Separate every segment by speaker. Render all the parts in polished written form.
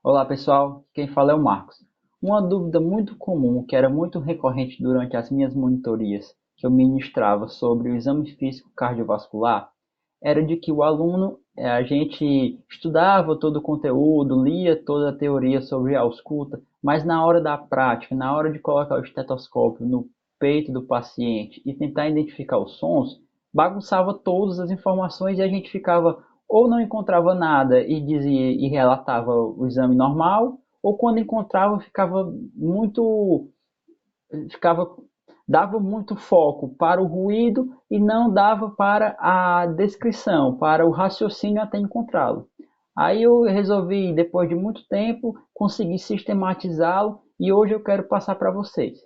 Speaker 1: Olá pessoal, quem fala é o Marcos. Uma dúvida muito comum, que era muito recorrente durante as minhas monitorias que eu ministrava sobre o exame físico cardiovascular, era de que o aluno, a gente estudava todo o conteúdo, lia toda a teoria sobre a ausculta, mas na hora da prática, na hora de colocar o estetoscópio no peito do paciente e tentar identificar os sons, bagunçava todas as informações e a gente ficava ou não encontrava nada e dizia e relatava o exame normal, ou quando encontrava ficava dava muito foco para o ruído e não dava para a descrição, para o raciocínio até encontrá-lo. Aí eu resolvi, depois de muito tempo, conseguir sistematizá-lo e hoje eu quero passar para vocês.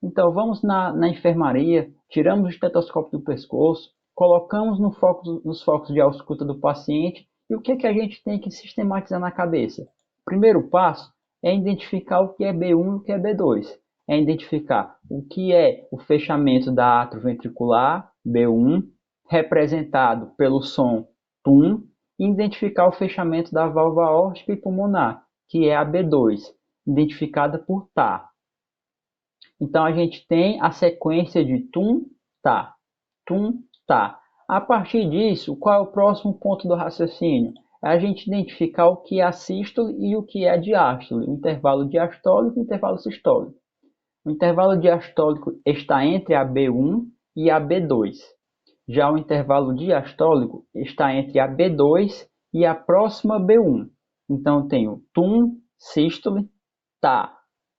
Speaker 1: Então vamos na enfermaria, tiramos o estetoscópio do pescoço, colocamos nos focos de ausculta do paciente e o que, que a gente tem que sistematizar na cabeça? O primeiro passo é identificar o que é B1 e o que é B2. É identificar o que é o fechamento da atroventricular, B1, representado pelo som TUM, e identificar o fechamento da válvula aórtica e pulmonar, que é a B2, identificada por TAR. Então a gente tem a sequência de tum, tá, tum, tá. A partir disso, qual é o próximo ponto do raciocínio? É a gente identificar o que é a sístole e o que é a diástole, o intervalo diastólico e o intervalo sistólico. O intervalo diastólico está entre a B1 e a B2. Já o intervalo diastólico está entre a B2 e a próxima B1. Então eu tenho tum, sístole, tá,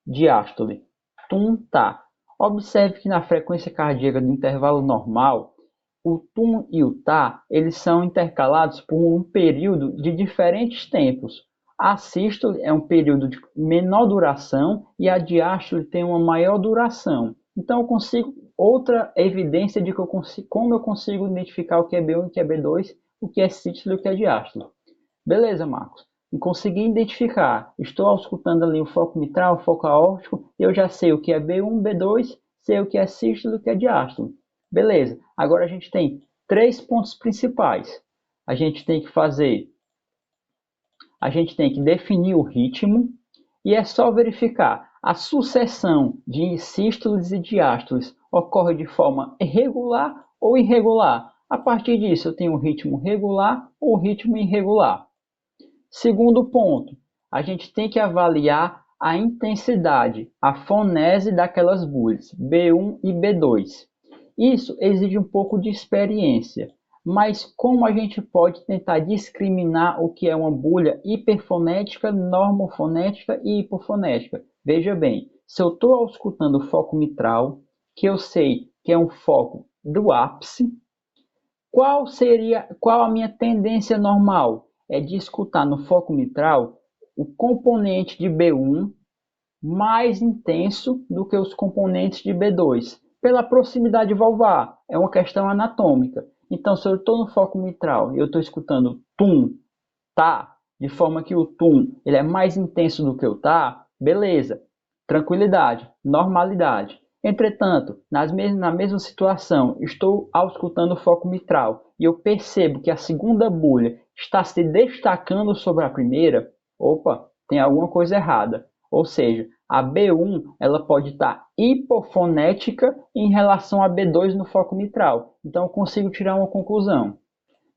Speaker 1: diástole, tum, tá. Observe que na frequência cardíaca do intervalo normal, o tum e o tá, eles são intercalados por um período de diferentes tempos. A sístole é um período de menor duração e a diástole tem uma maior duração. Então eu consigo outra evidência de que como eu consigo identificar o que é B1 e o que é B2, o que é sístole e o que é diástole. Beleza, Marcos. E consegui identificar. Estou auscultando ali o foco mitral, o foco aórtico, e eu já sei o que é B1, B2, sei o que é sístole e o que é diástole. Beleza. Agora a gente tem três pontos principais. A gente tem que fazer, a gente tem que definir o ritmo e é só verificar. A sucessão de sístoles e diástoles ocorre de forma regular ou irregular. A partir disso, eu tenho um ritmo regular ou ritmo irregular. Segundo ponto, a gente tem que avaliar a intensidade, a fonese daquelas bulhas, B1 e B2. Isso exige um pouco de experiência, mas como a gente pode tentar discriminar o que é uma bulha hiperfonética, normofonética e hipofonética? Veja bem, se eu estou auscultando o foco mitral, que eu sei que é um foco do ápice, qual a minha tendência normal? É de escutar no foco mitral o componente de B1 mais intenso do que os componentes de B2, pela proximidade valvar, é uma questão anatômica. Então, se eu estou no foco mitral e eu estou escutando tum, tá, de forma que o tum ele é mais intenso do que o tá, beleza, tranquilidade, normalidade. Entretanto, na mesma situação, estou auscultando o foco mitral e eu percebo que a segunda bolha está se destacando sobre a primeira, opa, tem alguma coisa errada. Ou seja, a B1 ela pode estar hipofonética em relação a B2 no foco mitral. Então eu consigo tirar uma conclusão.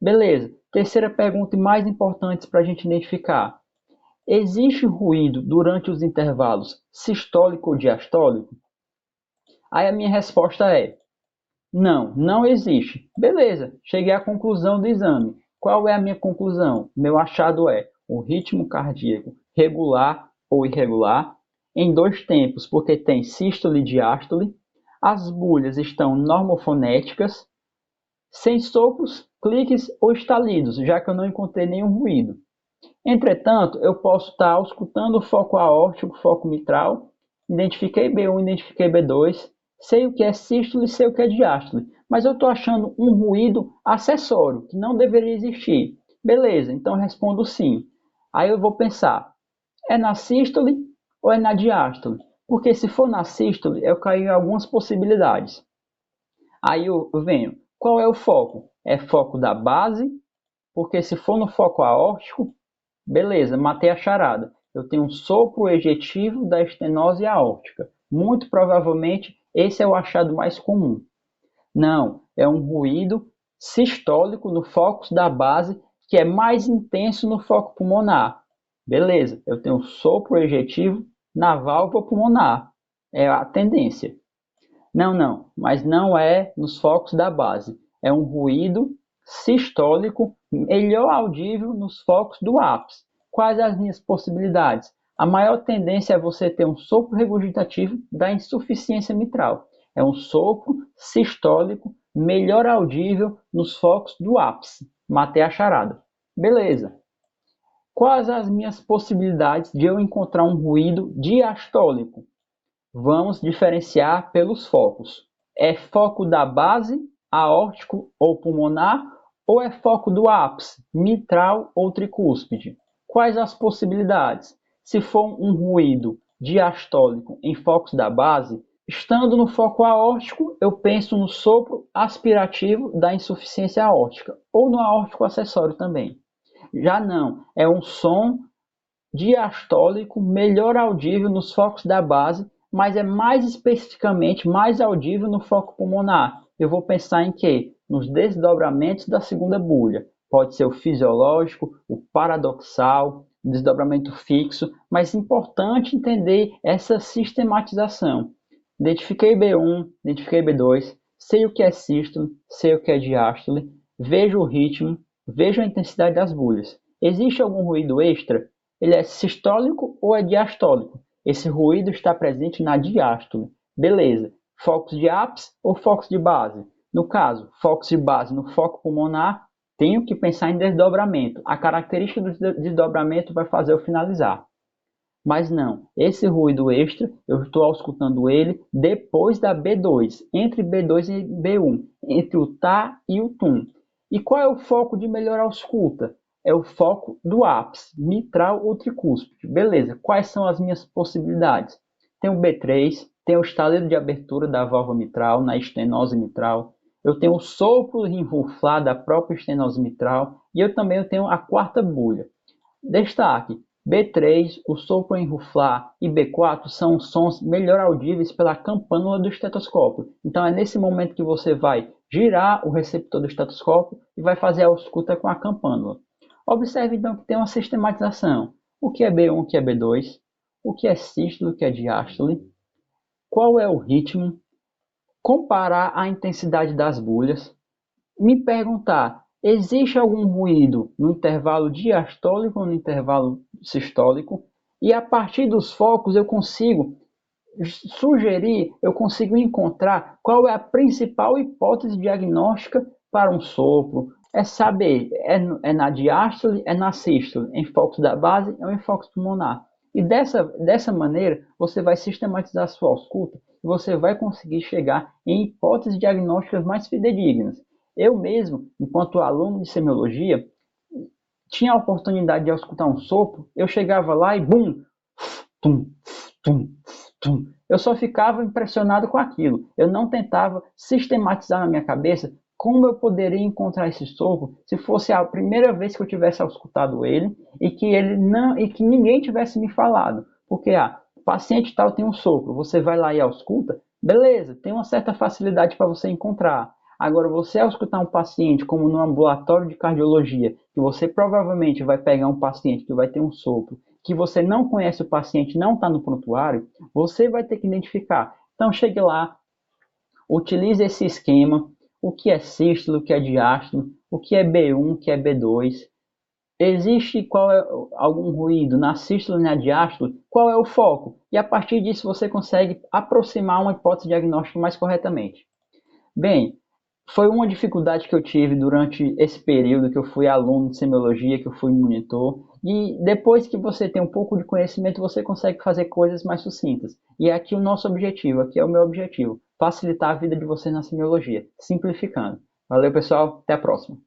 Speaker 1: Beleza. Terceira pergunta e mais importante para a gente identificar. Existe ruído durante os intervalos sistólico ou diastólico? Aí a minha resposta é não, não existe. Beleza, cheguei à conclusão do exame. Qual é a minha conclusão? Meu achado é o ritmo cardíaco regular ou irregular em dois tempos, porque tem sístole e diástole. As bulhas estão normofonéticas, sem sopros, cliques ou estalidos, já que eu não encontrei nenhum ruído. Entretanto, eu posso estar escutando o foco aórtico, o foco mitral, identifiquei B1, identifiquei B2, sei o que é sístole e sei o que é diástole, mas eu estou achando um ruído acessório, que não deveria existir. Beleza, então eu respondo sim. Aí eu vou pensar, é na sístole ou é na diástole? Porque se for na sístole, eu caio em algumas possibilidades. Aí eu venho, qual é o foco? É foco da base, porque se for no foco aórtico, beleza, matei a charada. eu tenho um sopro ejetivo da estenose aórtica. Muito provavelmente esse é o achado mais comum. Não, é um ruído sistólico no focus da base que é mais intenso no foco pulmonar. Beleza, eu tenho sopro ejetivo na válvula pulmonar. É a tendência. Não, mas não é nos focos da base. É um ruído sistólico melhor audível nos focos do ápice. Quais as minhas possibilidades? A maior tendência é você ter um sopro regurgitativo da insuficiência mitral. É um sopro sistólico melhor audível nos focos do ápice. Matei a charada. Beleza. Quais as minhas possibilidades de eu encontrar um ruído diastólico? Vamos diferenciar pelos focos. É foco da base, aórtico ou pulmonar, ou é foco do ápice, mitral ou tricúspide? Quais as possibilidades? Se for um ruído diastólico em focos da base, estando no foco aórtico, eu penso no sopro aspirativo da insuficiência aórtica, ou no aórtico acessório também. Já não, é um som diastólico melhor audível nos focos da base, mas é mais especificamente mais audível no foco pulmonar. Eu vou pensar em quê? Nos desdobramentos da segunda bulha. Pode ser o fisiológico, o paradoxal, o desdobramento fixo, mas é importante entender essa sistematização. Identifiquei B1, identifiquei B2, sei o que é sístole, sei o que é diástole, vejo o ritmo, vejo a intensidade das bulhas. Existe algum ruído extra? Ele é sistólico ou é diastólico? Esse ruído está presente na diástole. Beleza. Focos de ápice ou focos de base? No caso, focos de base no foco pulmonar, tenho que pensar em desdobramento. A característica do desdobramento vai fazer eu finalizar. Mas não, esse ruído extra, eu estou escutando ele depois da B2, entre B2 e B1, entre o tá e o tum. E qual é o foco de melhorar a escuta? É o foco do ápice, mitral ou tricúspide. Beleza, quais são as minhas possibilidades? Tem o B3, tem o estaleiro de abertura da válvula mitral, na estenose mitral. Eu tenho o sopro enruflar da própria estenose mitral e eu também tenho a quarta bulha. Destaque: B3, o sopro enruflar e B4 são sons melhor audíveis pela campânula do estetoscópio. Então é nesse momento que você vai girar o receptor do estetoscópio e vai fazer a escuta com a campânula. Observe então que tem uma sistematização. O que é B1, o que é B2, o que é sístole, o que é diástole, qual é o ritmo, comparar a intensidade das bulhas, me perguntar, existe algum ruído no intervalo diastólico ou no intervalo sistólico? E a partir dos focos eu consigo sugerir, eu consigo encontrar qual é a principal hipótese diagnóstica para um sopro. É saber, é na diástole, é na sístole, em focos da base ou em focos pulmonar. E dessa maneira, você vai sistematizar a sua ausculta e você vai conseguir chegar em hipóteses diagnósticas mais fidedignas. Eu mesmo, enquanto aluno de semiologia, tinha a oportunidade de escutar um sopro, eu chegava lá e bum, tum, tum, tum. Eu só ficava impressionado com aquilo. Eu não tentava sistematizar na minha cabeça como eu poderia encontrar esse sopro se fosse a primeira vez que eu tivesse escutado ele e que ninguém tivesse me falado. Porque paciente tal tem um sopro, você vai lá e ausculta, beleza, tem uma certa facilidade para você encontrar. Agora, você ao escutar um paciente, como no ambulatório de cardiologia, que você provavelmente vai pegar um paciente que vai ter um sopro, que você não conhece o paciente, não está no prontuário, você vai ter que identificar. Então, chegue lá, utilize esse esquema, o que é sístole, o que é diástole, o que é B1, o que é B2. Existe algum ruído na sístole e na diástole? Qual é o foco? E a partir disso você consegue aproximar uma hipótese diagnóstica mais corretamente. Bem, foi uma dificuldade que eu tive durante esse período que eu fui aluno de semiologia, que eu fui monitor. E depois que você tem um pouco de conhecimento, você consegue fazer coisas mais sucintas. E é aqui o nosso objetivo, aqui é o meu objetivo, facilitar a vida de você na semiologia, simplificando. Valeu, pessoal, até a próxima.